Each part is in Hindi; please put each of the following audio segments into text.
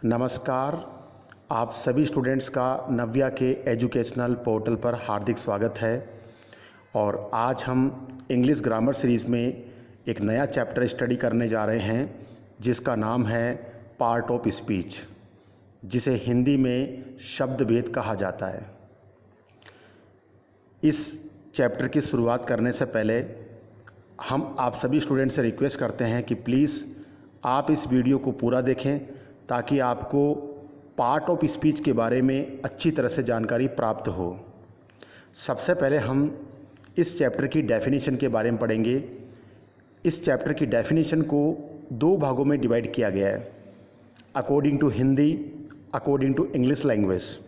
नमस्कार। आप सभी स्टूडेंट्स का नव्या के एजुकेशनल पोर्टल पर हार्दिक स्वागत है। और आज हम इंग्लिश ग्रामर सीरीज़ में एक नया चैप्टर स्टडी करने जा रहे हैं जिसका नाम है पार्ट ऑफ स्पीच, जिसे हिंदी में शब्द भेद कहा जाता है। इस चैप्टर की शुरुआत करने से पहले हम आप सभी स्टूडेंट से रिक्वेस्ट करते हैं कि प्लीज़ आप इस वीडियो को पूरा देखें ताकि आपको पार्ट ऑफ स्पीच के बारे में अच्छी तरह से जानकारी प्राप्त हो। सबसे पहले हम इस चैप्टर की डेफिनेशन के बारे में पढ़ेंगे। इस चैप्टर की डेफिनेशन को दो भागों में डिवाइड किया गया है, according to Hindi, according to English language,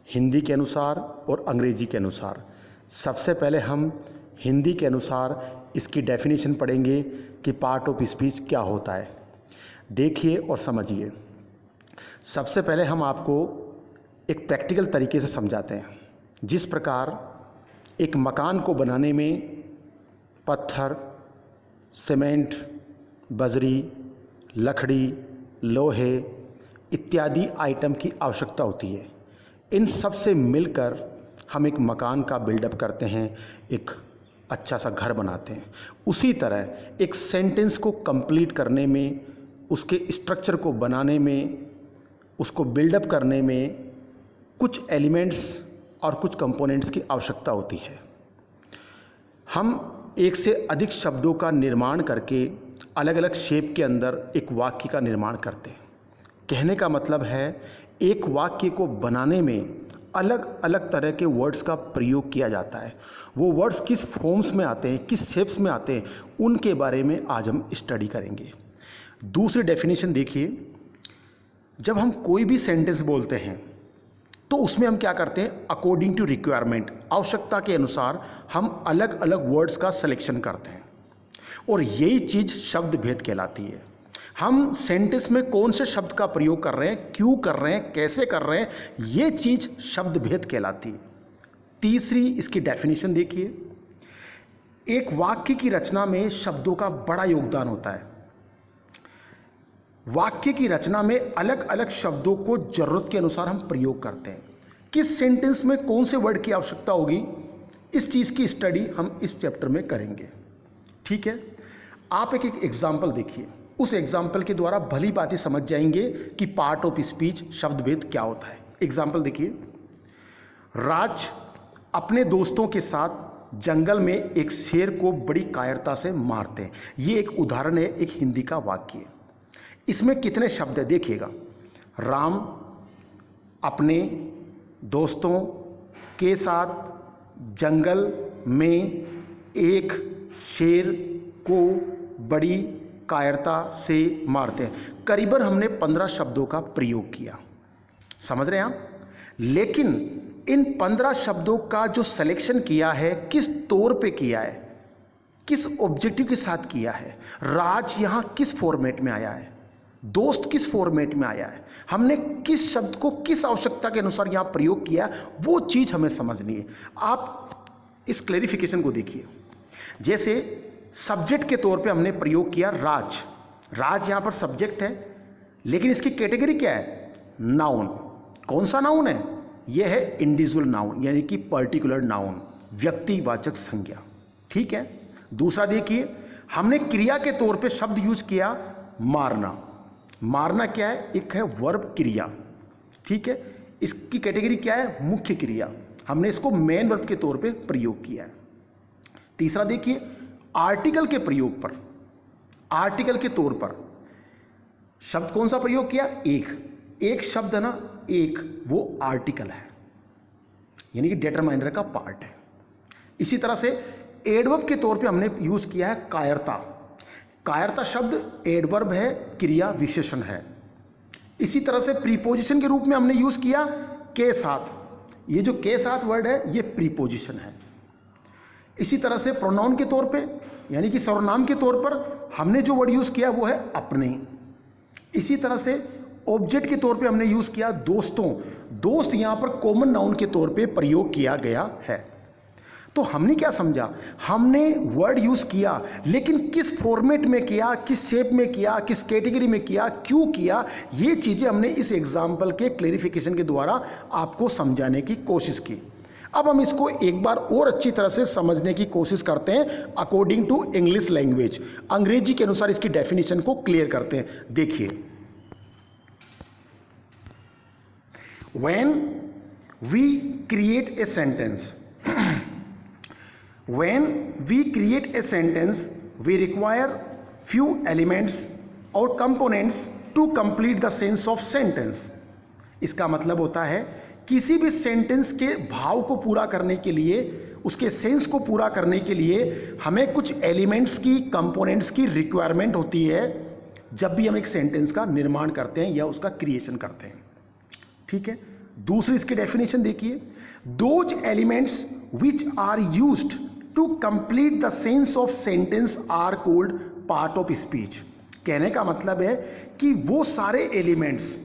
Hindi के अनुसार और अंग्रेजी के अनुसार। सबसे पहले हम हिंदी के अनुसार इसकी डेफिनेशन पढ़ेंगे कि पार्ट ऑफ स्पीच क्या होता है। देखिए और समझिए। सबसे पहले हम आपको एक प्रैक्टिकल तरीके से समझाते हैं। जिस प्रकार एक मकान को बनाने में पत्थर, सीमेंट, बजरी, लकड़ी, लोहे इत्यादि आइटम की आवश्यकता होती है, इन सब से मिलकर हम एक मकान का बिल्डअप करते हैं, एक अच्छा सा घर बनाते हैं। उसी तरह एक सेंटेंस को कंप्लीट करने में, उसके स्ट्रक्चर को बनाने में, उसको बिल्डअप करने में कुछ एलिमेंट्स और कुछ कंपोनेंट्स की आवश्यकता होती है। हम एक से अधिक शब्दों का निर्माण करके अलग अलग शेप के अंदर एक वाक्य का निर्माण करते हैं। कहने का मतलब है एक वाक्य को बनाने में अलग अलग तरह के वर्ड्स का प्रयोग किया जाता है। वो वर्ड्स किस फॉर्म्स में आते हैं, किस शेप्स में आते हैं, उनके बारे में आज हम स्टडी करेंगे। दूसरी डेफिनेशन देखिए। जब हम कोई भी सेंटेंस बोलते हैं तो उसमें हम क्या करते हैं, अकॉर्डिंग टू रिक्वायरमेंट, आवश्यकता के अनुसार हम अलग अलग वर्ड्स का सिलेक्शन करते हैं और यही चीज़ शब्द भेद कहलाती है। हम सेंटेंस में कौन से शब्द का प्रयोग कर रहे हैं, क्यों कर रहे हैं, कैसे कर रहे हैं, ये चीज़ शब्द भेद कहलाती है। तीसरी इसकी डेफिनेशन देखिए। एक वाक्य की रचना में शब्दों का बड़ा योगदान होता है। वाक्य की रचना में अलग अलग शब्दों को जरूरत के अनुसार हम प्रयोग करते हैं। किस सेंटेंस में कौन से वर्ड की आवश्यकता होगी, इस चीज़ की स्टडी हम इस चैप्टर में करेंगे। ठीक है, आप एक एग्जाम्पल देखिए। उस एग्जाम्पल के द्वारा भली बातें समझ जाएंगे कि पार्ट ऑफ स्पीच शब्द भेद क्या होता है। एग्जाम्पल देखिए। राज अपने दोस्तों के साथ जंगल में एक शेर को बड़ी कायरता से मारते हैं। ये एक उदाहरण है, एक हिंदी का वाक्य है। इसमें कितने शब्द है देखिएगा। राम अपने दोस्तों के साथ जंगल में एक शेर को बड़ी कायरता से मारते हैं। करीबन हमने 15 शब्दों का प्रयोग किया, समझ रहे हैं आप। लेकिन इन 15 शब्दों का जो सिलेक्शन किया है, किस तौर पे किया है, किस ऑब्जेक्टिव के साथ किया है, राज यहाँ किस फॉर्मेट में आया है, दोस्त किस फॉर्मेट में आया है, हमने किस शब्द को किस आवश्यकता के अनुसार यहाँ प्रयोग किया, वो चीज़ हमें समझनी है। आप इस क्लैरिफिकेशन को देखिए। जैसे सब्जेक्ट के तौर पे हमने प्रयोग किया राज। राज यहाँ पर सब्जेक्ट है, लेकिन इसकी कैटेगरी क्या है, नाउन। कौन सा नाउन है, यह है इंडिविजुअल नाउन, यानी कि पर्टिकुलर नाउन, व्यक्तिवाचक संज्ञा। ठीक है। दूसरा देखिए, हमने क्रिया के तौर पे शब्द यूज किया मारना। मारना क्या है, एक है वर्ब क्रिया। ठीक है, इसकी कैटेगरी क्या है, मुख्य क्रिया। हमने इसको मेन वर्ब के तौर पे प्रयोग किया है। तीसरा देखिए, आर्टिकल के प्रयोग पर, आर्टिकल के तौर पर शब्द कौन सा प्रयोग किया, एक शब्द है ना, एक, वो आर्टिकल है, यानी कि डिटरमाइनर का पार्ट है। इसी तरह से एडवर्ब के तौर पे हमने यूज किया है कायरता। कायरता शब्द एडवर्ब है, क्रिया विशेषण है। इसी तरह से प्रीपोजिशन के रूप में हमने यूज किया के साथ। ये जो के साथ वर्ड है, ये प्रीपोजिशन है। इसी तरह से प्रोनाउन के तौर पे, यानी कि सर्वनाम के तौर पर हमने जो वर्ड यूज किया वो है अपने। इसी तरह से ऑब्जेक्ट के तौर पे हमने यूज किया दोस्तों। दोस्त यहाँ पर कॉमन नाउन के तौर पे प्रयोग किया गया है। तो हमने क्या समझा, हमने वर्ड यूज़ किया, लेकिन किस फॉर्मेट में किया, किस शेप में किया, किस कैटेगरी में किया, क्यों किया, ये चीज़ें हमने इस एग्जाम्पल के क्लेरिफिकेशन के द्वारा आपको समझाने की कोशिश की। अब हम इसको एक बार और अच्छी तरह से समझने की कोशिश करते हैं अकॉर्डिंग टू इंग्लिश लैंग्वेज, अंग्रेजी के अनुसार इसकी डेफिनेशन को क्लियर करते हैं। देखिए, when we create a sentence, when we create a sentence we require few elements or components to complete the sense of sentence। इसका मतलब होता है किसी भी सेंटेंस के भाव को पूरा करने के लिए, उसके सेंस को पूरा करने के लिए हमें कुछ एलिमेंट्स की, कंपोनेंट्स की रिक्वायरमेंट होती है जब भी हम एक सेंटेंस का निर्माण करते हैं या उसका क्रिएशन करते हैं। ठीक है, दूसरी इसकी डेफिनेशन देखिए, those elements which are used to complete the sense of sentence are called part of speech. कहने का मतलब है कि वो सारे एलिमेंट्स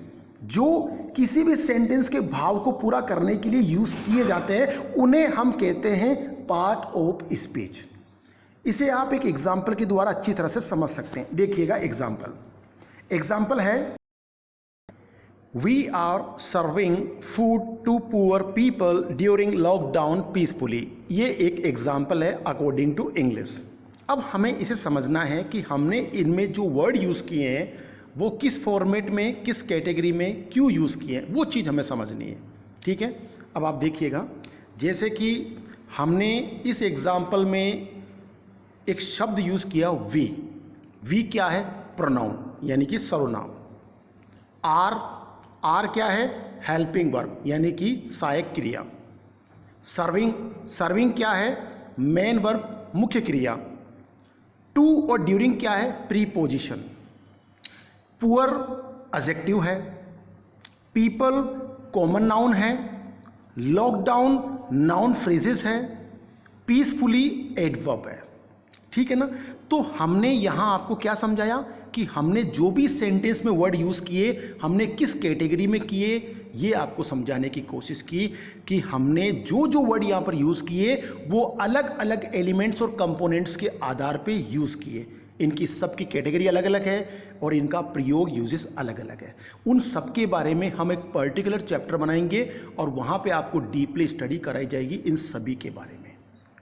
जो किसी भी सेंटेंस के भाव को पूरा करने के लिए यूज किए जाते हैं उन्हें हम कहते हैं पार्ट ऑफ स्पीच। इसे आप एक एग्जाम्पल के द्वारा अच्छी तरह से समझ सकते हैं। देखिएगा एग्जाम्पल है, We are serving food to poor people during lockdown peacefully। ये एक एग्जाम्पल है अकॉर्डिंग टू इंग्लिश। अब हमें इसे समझना है कि हमने इनमें जो वर्ड यूज़ किए हैं वो किस फॉर्मेट में, किस कैटेगरी में, क्यों यूज़ किए हैं, वो चीज़ हमें समझनी है। ठीक है, अब आप देखिएगा, जैसे कि हमने इस एग्जाम्पल में एक शब्द यूज़ किया वी क्या है, प्रोनाउन यानी कि सर्वनाम। आर क्या है, हेल्पिंग वर्ब यानी कि सहायक क्रिया। सर्विंग क्या है, मेन वर्ब मुख्य क्रिया। टू और ड्यूरिंग क्या है, प्रीपोजिशन। पुअर एडजेक्टिव है। पीपल कॉमन नाउन है। लॉकडाउन नाउन फ्रेजेस है। पीसफुली एडवर्ब है। ठीक है ना। तो हमने यहाँ आपको क्या समझाया कि हमने जो भी सेंटेंस में वर्ड यूज़ किए हमने किस कैटेगरी में किए, ये आपको समझाने की कोशिश की कि हमने जो जो वर्ड यहाँ पर यूज़ किए वो अलग अलग एलिमेंट्स और कंपोनेंट्स के आधार पे यूज़ किए। इनकी सबकी कैटेगरी अलग अलग है और इनका प्रयोग यूजेस अलग अलग है। उन सब के बारे में हम एक पर्टिकुलर चैप्टर बनाएंगे और वहाँ पे आपको डीपली स्टडी कराई जाएगी इन सभी के बारे में।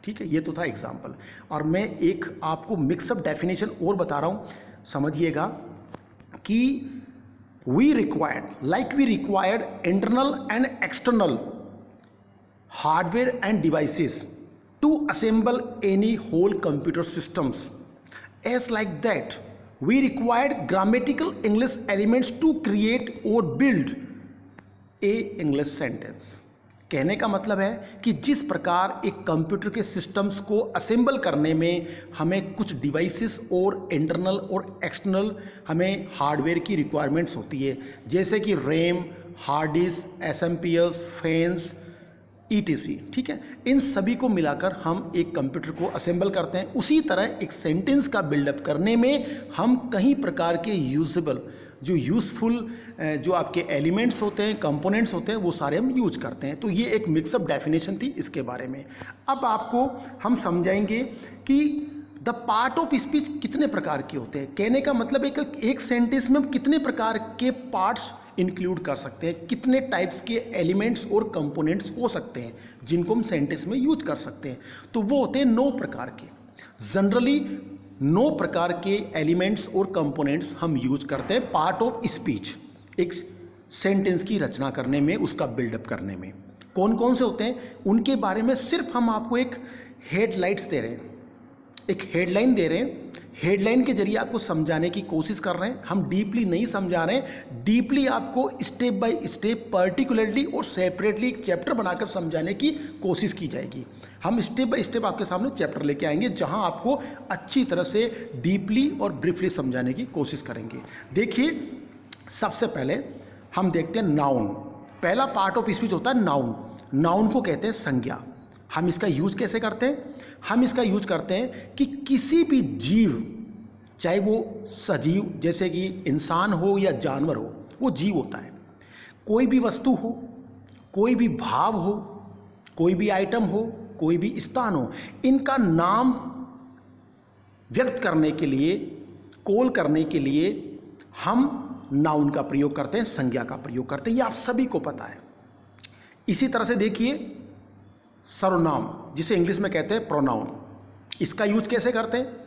ठीक है, ये तो था एग्जाम्पल। और मैं एक आपको मिक्सअप डेफिनेशन और बता रहा हूँ, समझिएगा कि we required internal and external hardware and devices to assemble any whole computer systems. As like that, we required grammatical English elements to create or build a English sentence। कहने का मतलब है कि जिस प्रकार एक कंप्यूटर के सिस्टम्स को असेंबल करने में हमें कुछ डिवाइसेस और इंटरनल और एक्सटर्नल हमें हार्डवेयर की रिक्वायरमेंट्स होती है, जैसे कि RAM, hard disk, SMPS, fans, ETC। ठीक है, इन सभी को मिलाकर हम एक कंप्यूटर को असेंबल करते हैं। उसी तरह एक सेंटेंस का बिल्डअप करने में हम कई प्रकार के यूजेबल, जो यूज़फुल जो आपके एलिमेंट्स होते हैं, कंपोनेंट्स होते हैं, वो सारे हम यूज करते हैं। तो ये एक मिक्सअप डेफिनेशन थी इसके बारे में। अब आपको हम समझाएंगे कि द पार्ट ऑफ स्पीच कितने प्रकार के होते हैं। कहने का मतलब एक सेंटेंस में हम कितने प्रकार के पार्ट्स इंक्लूड कर सकते हैं, कितने टाइप्स के एलिमेंट्स और कंपोनेंट्स हो सकते हैं जिनको हम सेंटेंस में यूज कर सकते हैं। तो वो होते हैं 9 प्रकार के। जनरली 9 प्रकार के एलिमेंट्स और कंपोनेंट्स हम यूज करते हैं पार्ट ऑफ स्पीच, एक सेंटेंस की रचना करने में, उसका बिल्डअप करने में। कौन कौन से होते हैं उनके बारे में सिर्फ हम आपको एक हेडलाइट्स दे रहे हैं, एक हेडलाइन दे रहे हैं। हेडलाइन के जरिए आपको समझाने की कोशिश कर रहे हैं, हम डीपली नहीं समझा रहे हैं। डीपली आपको स्टेप बाय स्टेप पर्टिकुलरली और सेपरेटली एक चैप्टर बनाकर समझाने की कोशिश की जाएगी। हम स्टेप बाय स्टेप आपके सामने चैप्टर लेके आएंगे जहां आपको अच्छी तरह से डीपली और ब्रीफली समझाने की कोशिश करेंगे। देखिए, सबसे पहले हम देखते हैं नाउन। पहला पार्ट ऑफ स्पीच होता है नाउन। नाउन को कहते हैं संज्ञा। हम इसका यूज कैसे करते हैं? हम इसका यूज करते हैं कि किसी भी जीव, चाहे वो सजीव जैसे कि इंसान हो या जानवर हो, वो जीव होता है। कोई भी वस्तु हो, कोई भी भाव हो, कोई भी आइटम हो, कोई भी स्थान हो, इनका नाम व्यक्त करने के लिए, कॉल करने के लिए हम नाउन का प्रयोग करते हैं, संज्ञा का प्रयोग करते हैं। ये आप सभी को पता है। इसी तरह से देखिए सर्वनाम, जिसे इंग्लिश में कहते हैं प्रोनाउन, इसका यूज कैसे करते हैं?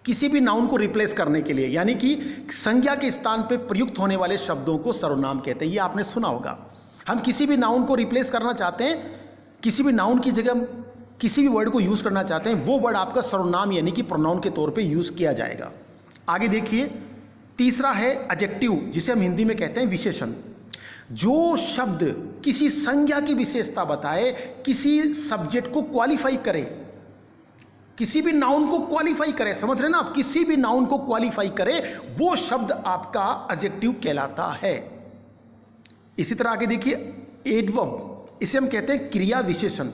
किसी भी नाउन को रिप्लेस करने के लिए, यानी कि संज्ञा के स्थान पे प्रयुक्त होने वाले शब्दों को सर्वनाम कहते हैं। ये आपने सुना होगा। हम किसी भी नाउन को रिप्लेस करना चाहते हैं, किसी भी नाउन की जगह किसी भी वर्ड को यूज करना चाहते हैं, वो वर्ड आपका सर्वनाम यानी कि प्रोनाउन के तौर पे यूज किया जाएगा। आगे देखिए तीसरा है एडजेक्टिव, जिसे हम हिंदी में कहते हैं विशेषण। जो शब्द किसी संज्ञा की विशेषता बताए, किसी सब्जेक्ट को क्वालिफाई करे, किसी भी नाउन को क्वालिफाई करे, समझ रहे ना आप, किसी भी नाउन को क्वालिफाई करे, वो शब्द आपका एडजेक्टिव कहलाता है। इसी तरह आगे देखिए एडवर्ब, इसे हम कहते हैं क्रिया विशेषण।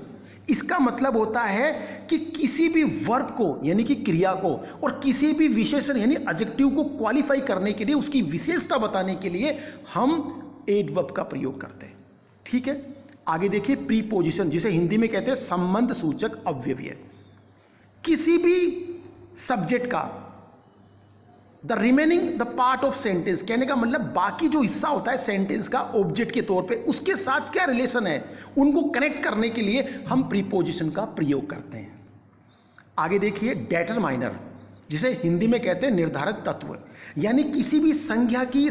इसका मतलब होता है कि किसी भी वर्ब को यानी कि क्रिया को और किसी भी विशेषण यानी एडजेक्टिव को क्वालिफाई करने के लिए, उसकी विशेषता बताने के लिए हम एडवर्ब का प्रयोग करते हैं। ठीक है, आगे देखिए प्रीपोजिशन, जिसे हिंदी में कहते हैं संबंध सूचक अव्यय। किसी भी सब्जेक्ट का the remaining the part of sentence, कहने का मतलब बाकी जो हिस्सा होता है सेंटेंस का ऑब्जेक्ट के तौर पे, उसके साथ क्या रिलेशन है, उनको कनेक्ट करने के लिए हम प्रीपोजिशन का प्रयोग करते हैं। आगे देखिए डेटरमाइनर, जिसे हिंदी में कहते हैं निर्धारक तत्व, यानी किसी भी संज्ञा की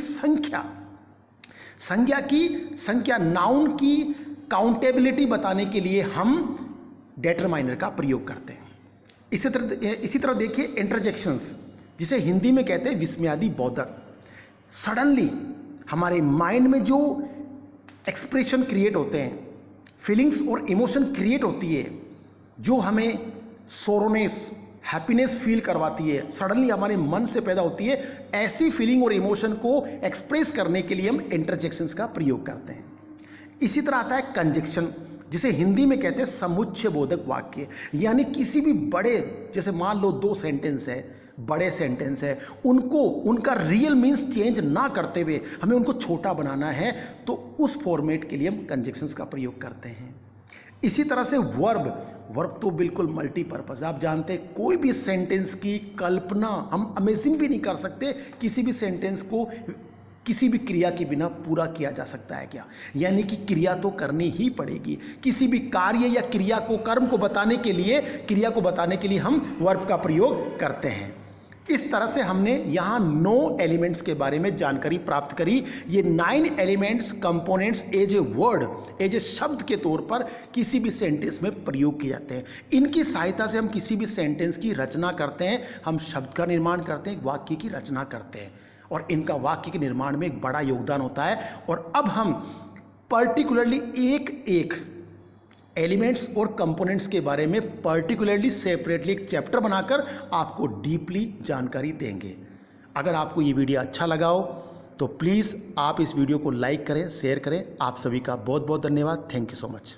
संख्या नाउन की काउंटेबिलिटी बताने के लिए हम डेटरमाइनर का प्रयोग करते हैं। इसी तरह देखिए इंटरजेक्शंस, जिसे हिंदी में कहते हैं विस्मयादि बोधक। सडनली हमारे माइंड में जो एक्सप्रेशन क्रिएट होते हैं, फीलिंग्स और इमोशन क्रिएट होती है, जो हमें सोरोनेस हैप्पीनेस फील करवाती है, सडनली हमारे मन से पैदा होती है, ऐसी फीलिंग और इमोशन को एक्सप्रेस करने के लिए हम इंटरजेक्शंस का प्रयोग करते हैं। इसी तरह आता है कंजक्शन, जिसे हिंदी में कहते हैं समुच्चय बोधक वाक्य, यानी किसी भी बड़े, जैसे मान लो 2 सेंटेंस है, बड़े सेंटेंस है, उनको उनका रियल मीन्स चेंज ना करते हुए हमें उनको छोटा बनाना है, तो उस फॉर्मेट के लिए हम कंजक्शंस का प्रयोग करते हैं। इसी तरह से वर्ब तो बिल्कुल मल्टीपर्पज, आप जानते हैं कोई भी सेंटेंस की कल्पना हम अमेजिंग भी नहीं कर सकते, किसी भी सेंटेंस को किसी भी क्रिया के बिना पूरा किया जा सकता है क्या, यानी कि क्रिया तो करनी ही पड़ेगी। किसी भी कार्य या क्रिया को, कर्म को बताने के लिए, क्रिया को बताने के लिए हम वर्ब का प्रयोग करते हैं। इस तरह से हमने यहाँ 9 एलिमेंट्स के बारे में जानकारी प्राप्त करी। ये 9 elements components as a word, as a शब्द के तौर पर किसी भी सेंटेंस में प्रयोग किए जाते हैं। इनकी सहायता से हम किसी भी सेंटेंस की रचना करते हैं, हम शब्द का निर्माण करते हैं, एक वाक्य की रचना करते हैं, और इनका वाक्य के निर्माण में एक बड़ा योगदान होता है। और अब हम पर्टिकुलरली एक एलिमेंट्स और कंपोनेंट्स के बारे में पर्टिकुलरली सेपरेटली एक चैप्टर बनाकर आपको डीपली जानकारी देंगे। अगर आपको ये वीडियो अच्छा लगा हो तो प्लीज़ आप इस वीडियो को लाइक करें, शेयर करें। आप सभी का बहुत बहुत धन्यवाद। Thank you so much.